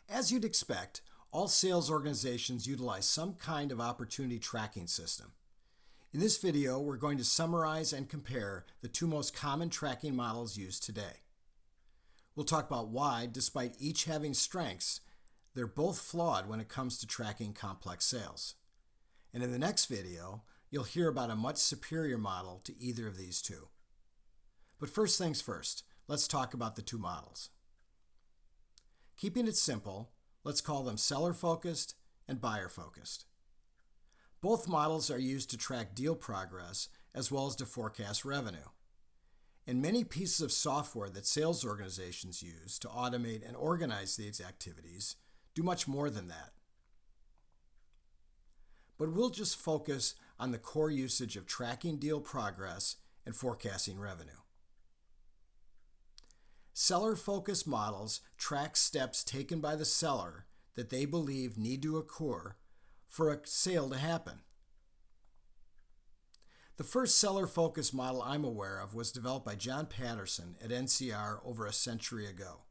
As you'd expect, all sales organizations utilize some kind of opportunity tracking system. In this video, we're going to summarize and compare the two most common tracking models used today. We'll talk about why, despite each having strengths, they're both flawed when it comes to tracking complex sales. And in the next video, you'll hear about a much superior model to either of these two. But first things first, let's talk about the two models. Keeping it simple, let's call them seller-focused and buyer-focused. Both models are used to track deal progress as well as to forecast revenue. And many pieces of software that sales organizations use to automate and organize these activities do much more than that. But we'll just focus on the core usage of tracking deal progress and forecasting revenue. Seller-focused models track steps taken by the seller that they believe need to occur for a sale to happen. The first seller-focused model I'm aware of was developed by John Patterson at NCR over a century ago.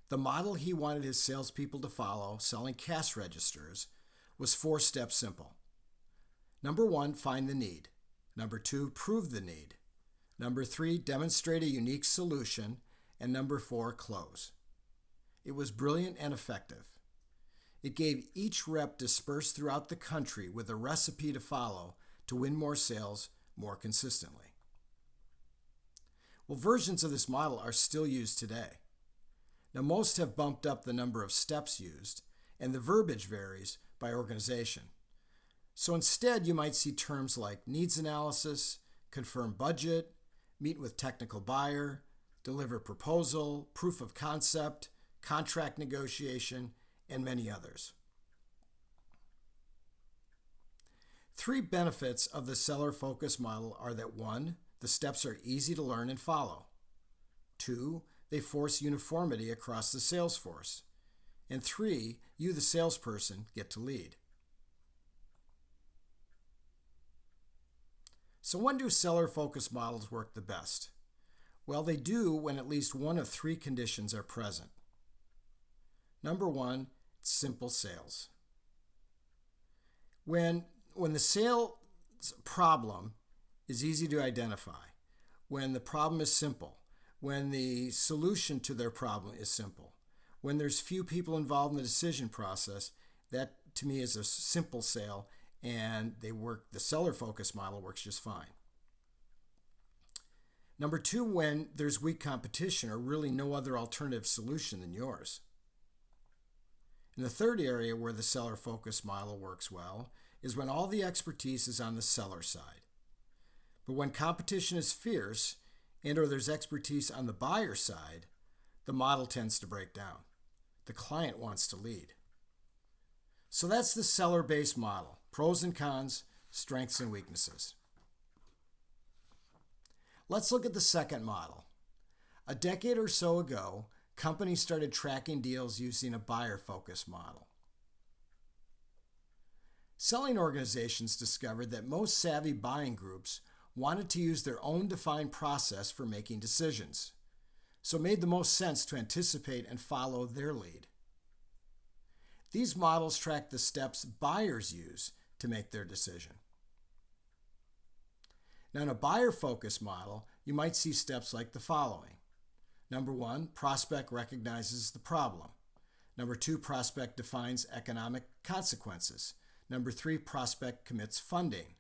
The model he wanted his salespeople to follow selling cash registers was 4 steps simple. Number 1, find the need. Number 2, prove the need. Number 3, demonstrate a unique solution. And number 4, close. It was brilliant and effective. It gave each rep dispersed throughout the country with a recipe to follow to win more sales more consistently. Well, versions of this model are still used today. Now, most have bumped up the number of steps used, and the verbiage varies by organization. So instead, you might see terms like needs analysis, confirm budget, meet with technical buyer, deliver proposal, proof of concept, contract negotiation, and many others. 3 benefits of the seller-focused model are that 1, the steps are easy to learn and follow. 2, they force uniformity across the sales force. And 3, you, the salesperson, get to lead. So when do seller-focused models work the best? Well, they do when at least one of 3 conditions are present. Number 1, simple sales. When the sales problem is easy to identify, when the problem is simple, when the solution to their problem is simple, when there's few people involved in the decision process, that to me is a simple sale, and the seller-focused model works just fine. Number 2, when there's weak competition or really no other alternative solution than yours. And the third area where the seller-focused model works well is when all the expertise is on the seller side. But when competition is fierce or there's expertise on the buyer side, the model tends to break down. The client wants to lead. So that's the seller-based model. Pros and cons, strengths and weaknesses. Let's look at the second model. A decade or so ago, companies started tracking deals using a buyer-focused model. Selling organizations discovered that most savvy buying groups wanted to use their own defined process for making decisions, so it made the most sense to anticipate and follow their lead. These models track the steps buyers use to make their decision. Now, in a buyer-focused model, you might see steps like the following. Number 1, prospect recognizes the problem. Number 2, prospect defines economic consequences. Number 3, prospect commits funding.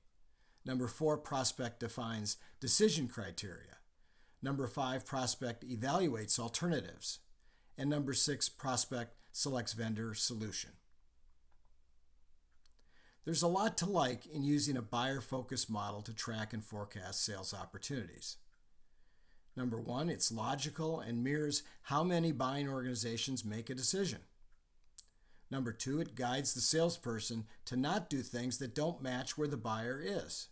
Number 4, prospect defines decision criteria. Number 5, prospect evaluates alternatives. And number 6, prospect selects vendor solution. There's a lot to like in using a buyer-focused model to track and forecast sales opportunities. Number 1, it's logical and mirrors how many buying organizations make a decision. Number 2, it guides the salesperson to not do things that don't match where the buyer is.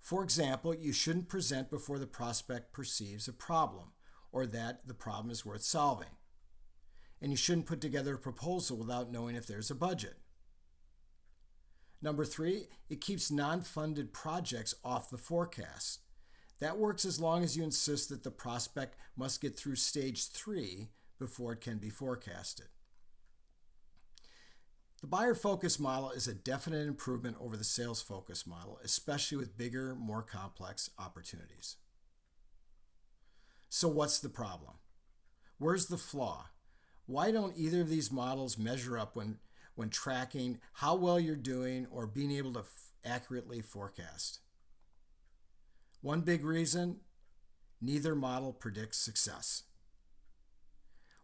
For example, you shouldn't present before the prospect perceives a problem or that the problem is worth solving. And you shouldn't put together a proposal without knowing if there's a budget. Number 3, it keeps non-funded projects off the forecast. That works as long as you insist that the prospect must get through stage 3 before it can be forecasted. The buyer focus model is a definite improvement over the sales focus model, especially with bigger, more complex opportunities. So what's the problem? Where's the flaw? Why don't either of these models measure up when tracking how well you're doing or being able to accurately forecast? One big reason, neither model predicts success.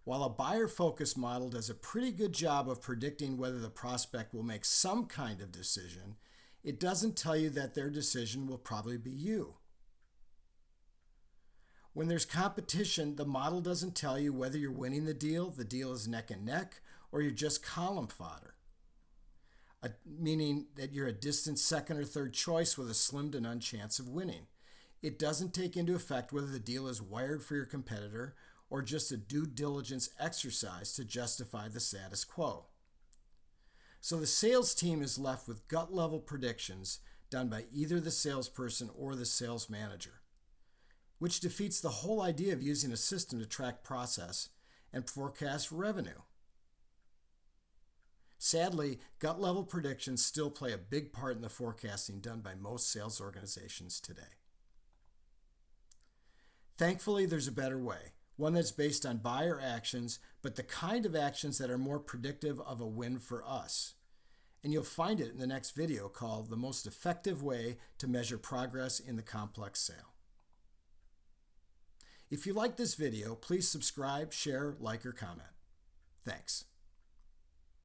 While a buyer-focused model does a pretty good job of predicting whether the prospect will make some kind of decision, it doesn't tell you that their decision will probably be you. When there's competition, the model doesn't tell you whether you're winning the deal is neck and neck, or you're just column fodder, meaning that you're a distant second or third choice with a slim to none chance of winning. It doesn't take into effect whether the deal is wired for your competitor or just a due diligence exercise to justify the status quo. So the sales team is left with gut-level predictions done by either the salesperson or the sales manager, which defeats the whole idea of using a system to track process and forecast revenue. Sadly, gut-level predictions still play a big part in the forecasting done by most sales organizations today. Thankfully, there's a better way, one that's based on buyer actions, but the kind of actions that are more predictive of a win for us. And you'll find it in the next video called The Most Effective Way to Measure Progress in the Complex Sale. If you like this video, please subscribe, share, like, or comment. Thanks.